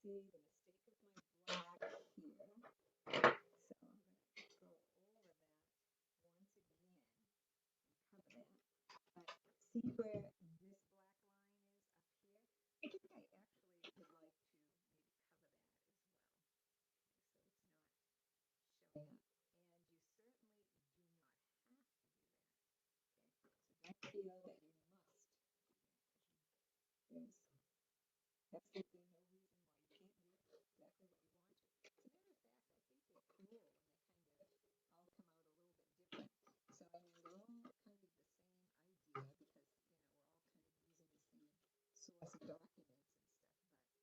Speaker 1: see the mistake of my black here. So I'm going to go over that once again and cover that. But see where us documents and stuff, but I think they're extremely cool when they come out like really, really different. And feel free to send me, feel free to send me your creations. We've had a couple of people kind of text their pictures over and stuff like that. It's very cool. I'm so excited to see what you guys are doing. Absolutely love it. So I'm going to use my small brush, okay, and I'm going to go over the black line here because I'm not too sure. I mean, I don't mind if it shows up just a teensy bit. My dots are going to be pretty close together here. But just going to yours were probably in pencil, so you're okay. I did mine in permanent marker so that you could actually see the circle. Okay? So if you don't have any problems with your outer circle, don't fix it. If it's not broken, don't fix it. Okay. All right. So, having lightened up these areas a little bit, I'm ready to go ahead and go dotting. Okay. So find something to dot with. Right? You could use the point of a pencil. Actually, a point of a pencil works really well for these kind of dots. If you want really big dots, you could use something bigger. But I'm going to try. I like the idea. I like the way this is kind of framed around here. So I'm going to take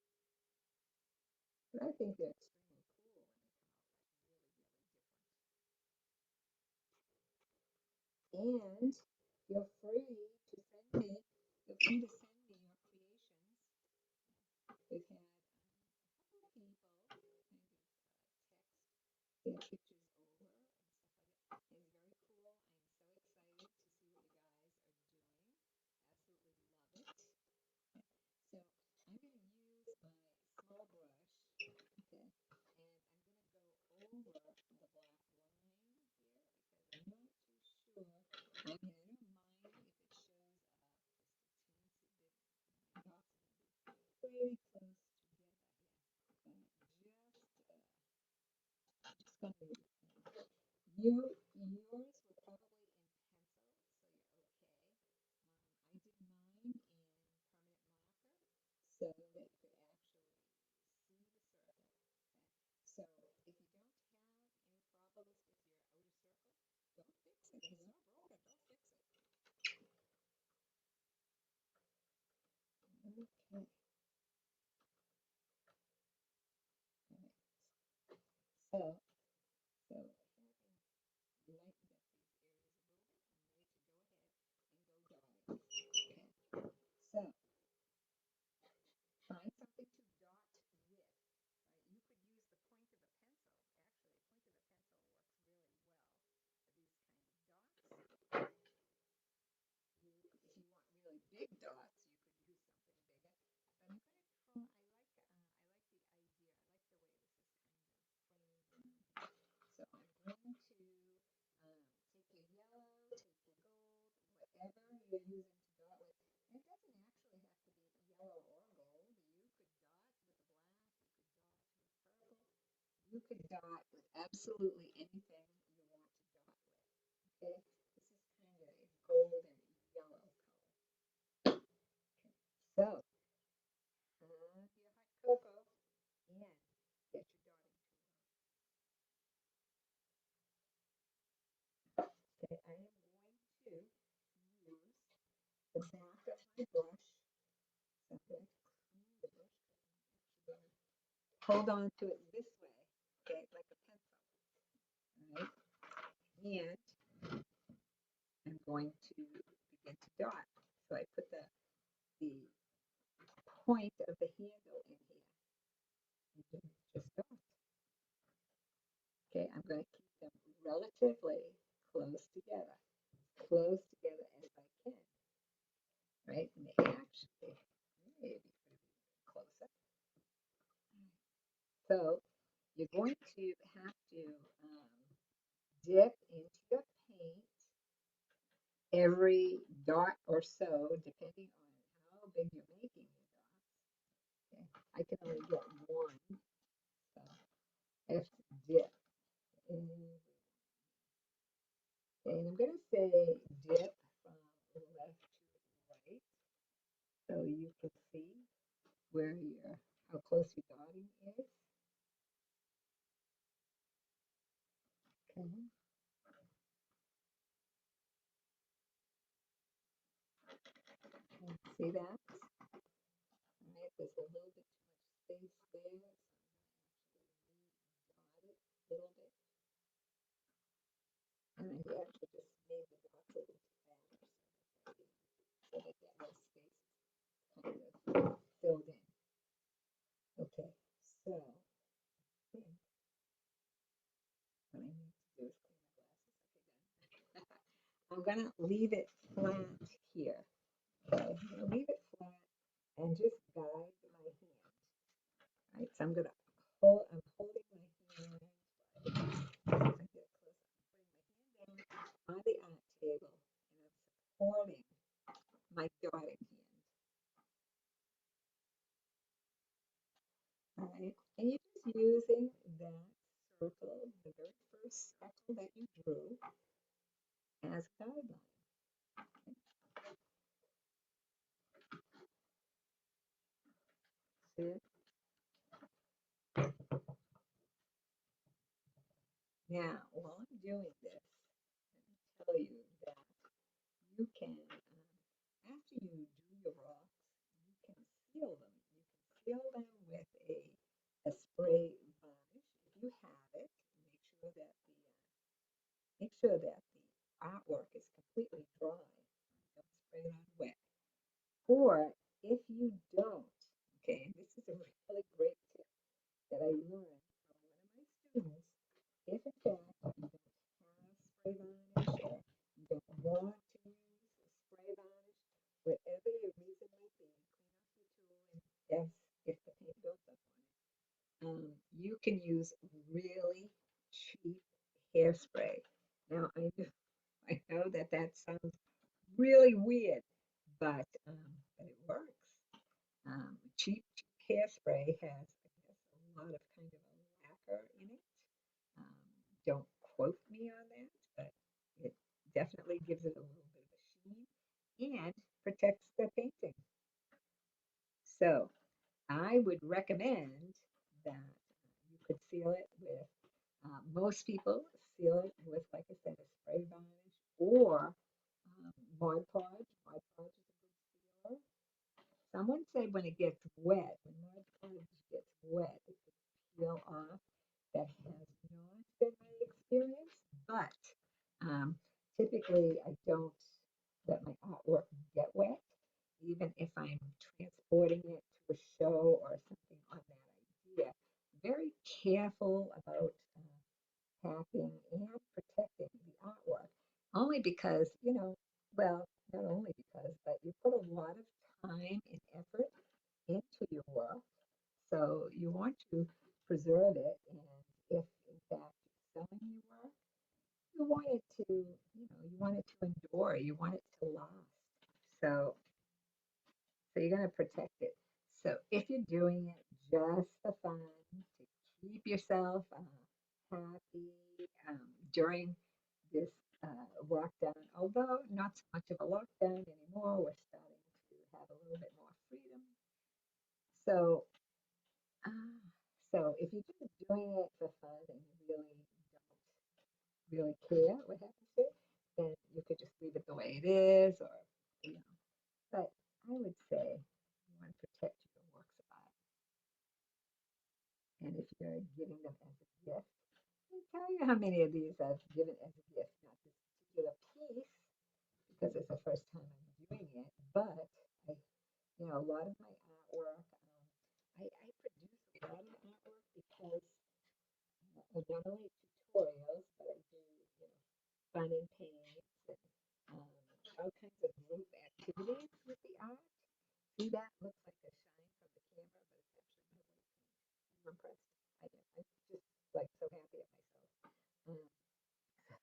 Speaker 1: your yellow, take your gold, whatever you're using to dot with. And it doesn't actually have to be yellow or gold. You could dot with a black. You could dot with purple. You could dot with absolutely anything you want to dot with. Okay, this is kind of a golden yellow color. Okay, so have your hot cocoa and get your dotting tool. Okay, I am going to use the back of my brush. So I'm going to clean the brush because I'm actually going to hold on to it this way, okay, like a pencil. All right, and I'm going to begin to dot. So I put the point of the handle in here. And just dot. Okay, I'm going to keep them relatively close together as I can. Right, and they actually maybe closer. So you're going to have to dip into your paint every dot or so, depending on how big you're making your dots. Okay, I can only get one, so I have to dip. And I'm going to say dip from left to right, so you can see where how close your dotting is. Okay. See that? All right, there's a little bit too much space there, so I'm going to actually re-dot it a little bit. And I actually just made the dots a little fatter so that that space is kind of filled in. Okay, so I think what I need to do is clean my glasses. Okay, done. I'm going to leave it flat here. Okay, I'm going to leave it flat and just guide my hand. Right, so I'm holding my hand. If I get close, I'm putting my hand down on the art table and I'm supporting my dotting hand. All right, and you're just using that circle, the very first circle that you drew, as a guideline. Okay. See it? Now, while I'm doing this, let me tell you that you can, after you do your rocks, you can sure that the artwork is completely dry. Don't spray it on wet. Or if you don't, okay, and this is a really great tip that I learned from one of my students. If in fact you don't have spray varnish or you don't want to use spray varnish, whatever your reason might be, clean off your tool and if the paint builds up on it. You can use really cheap hairspray. Now I know that that sounds really weird, but it works. Cheap hairspray has, I guess, a lot of kind of a lacquer in it. Um, don't quote me on that, but it definitely gives it a little bit of a sheen and protects the painting. So I would recommend that you could seal it with, most people seal it with, like I said, a spray varnish or Mod Podge. Mod Podge is a good sealer. Someone said when it gets wet, when Mod Podge gets wet, it could peel off. That has not been my experience, but um, typically I don't let my artwork get wet, even if I'm transporting it to a show or something on that idea. Very careful about packing and protecting the artwork, only because, well, not only because, but you put a lot of time and effort into your work. So you want to preserve it. And if in fact you're selling your work, you want it to, you want it to endure, you want it to last. So, so you're going to protect it. So if you're doing it just for fun, to keep yourself happy during this lockdown, although not so much of a lockdown anymore, we're starting to have a little bit more freedom. So, uh, so if you're just doing it for fun and you really care what happens to it, then you could just leave it the way it is, or you know. But I would say you want to protect your works of art, and if you're giving them as a gift, I can tell you how many of these I've given as a gift. Not this particular piece because it's the first time I'm doing it, but I, a lot of my artwork. I produce a lot of artwork because not only tutorials, but I do, fun and paints and all kinds of group activities with the art. See, that looks like a shine from the camera, but it's actually my white paint. I'm impressed. I'm just like so happy at myself. Um,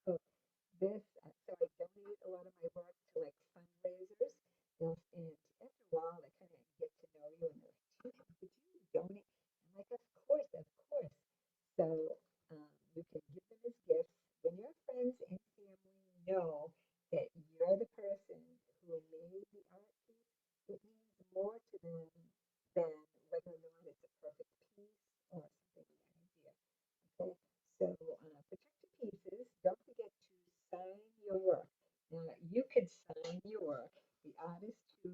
Speaker 1: so so I donate a lot of my work to like fundraisers. And after a while, they kind of get to know you and they're like, would you donate? I'm like, of course, of course. So you can give them as gifts. When your friends and family know that you're the person who made the art piece, it means more to them than whether or not it's a perfect piece or something of that idea. Okay, so protect your pieces. Don't forget to sign your work. Now, you could sign your work. The artist who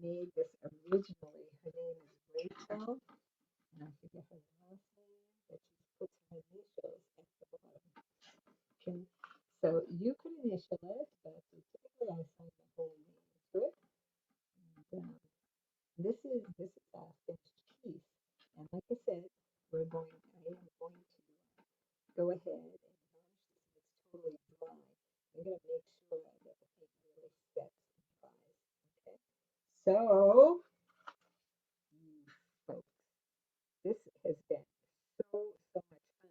Speaker 1: made this originally, her name is Rachel, and I forget her last name, but she puts her initials at the bottom. Okay, so you could initial it, but typically I sign the whole name to it. And this is a finished piece, and like I said, I am going to go ahead and varnish this and it's totally dry. I'm going to make sure that the paint really sets and dries. Okay, so folks, this has been so much fun.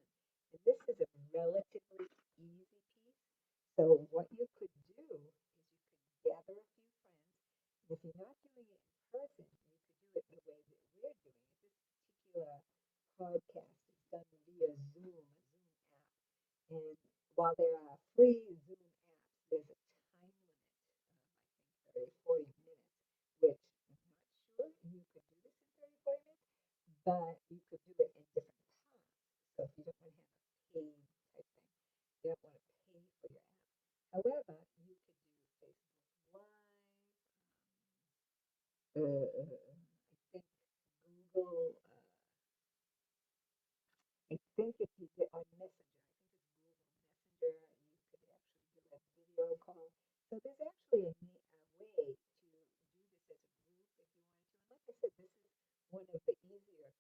Speaker 1: And this is a relatively easy piece. So what you could do is you could gather a few friends. And if you're not doing it in person, you could do it the way that we're doing it. This particular podcast is done via Zoom, a Zoom app. And while there are free Zoom apps, there's a time limit of, I think, 30, 40 minutes, which I'm not sure you could do this in 30, 40 minutes, but you could do it in different parts. So if you don't want to have a paid type thing, you don't want to pay for your app. However, you could do Facebook Live. I think Google. I think if you get on Messenger, I think it's Google Messenger. really a way to do this as a group if you wanted to. And like I said, this is one of the easier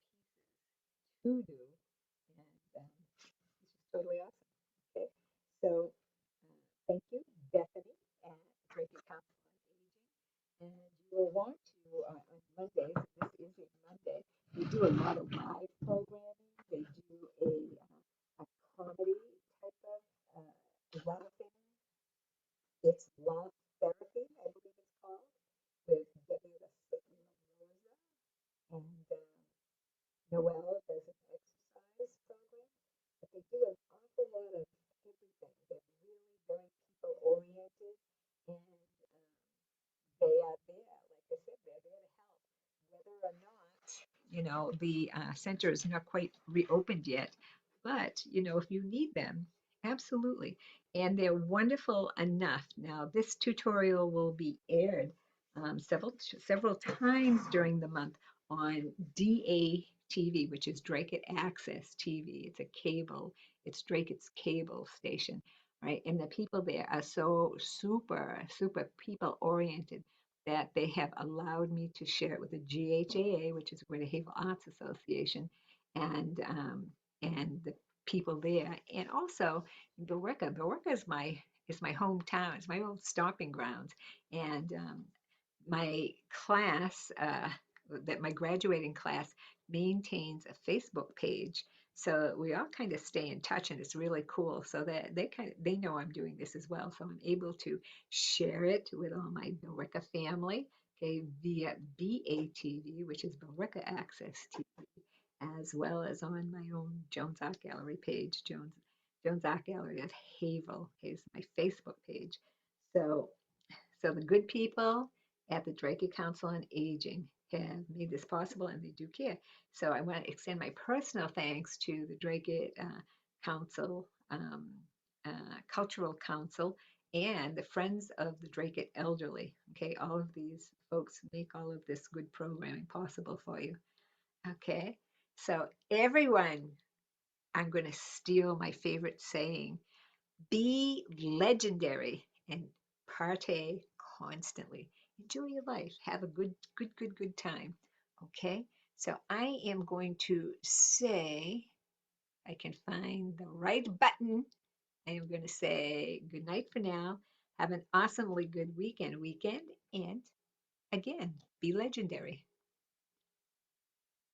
Speaker 1: pieces to do, and this is totally awesome. Okay, so thank you, Bethany at Drake Council on Aging. And you will want to, on Mondays, and this is your Monday, they do a lot of live programming. They do a comedy type of love thing. It's love therapy, I believe it's called, with Debbie Rosa. And Noelle does an exercise program. But they do an awful lot of everything. They're really very people oriented, and they are there. Like I said, they're there to help, whether or not, the center is not quite reopened yet. But, if you need them, absolutely. And they're wonderful enough. Now, this tutorial will be aired several times during the month on DATV, which is Drake Access TV. It's a cable, it's Drake's cable station, right? And the people there are so super, super people oriented that they have allowed me to share it with the GHAA, which is Greater Havel Arts Association, and um, and the people there, and also Billerica. Billerica is my hometown. It's my old stomping grounds, and my class, that my graduating class maintains a Facebook page. So we all kind of stay in touch, and it's really cool. So that they know I'm doing this as well. So I'm able to share it with all my Billerica family, okay, via BATV, which is Billerica Access TV, as well as on my own Jones Art Gallery page. Jones Art Gallery at Havel is my Facebook page. So so the good people at the Drake Council on Aging have made this possible, and they do care. So I want to extend my personal thanks to the Drake Council, Cultural Council, and the Friends of the Drake Elderly. Okay, all of these folks make all of this good programming possible for you. Okay, so everyone, I'm going to steal my favorite saying: be legendary and partay constantly. Enjoy your life. Have a good time. Okay? So I am going to say, I can find the right button. I am going to say good night for now. Have an awesomely good weekend, and again, be legendary.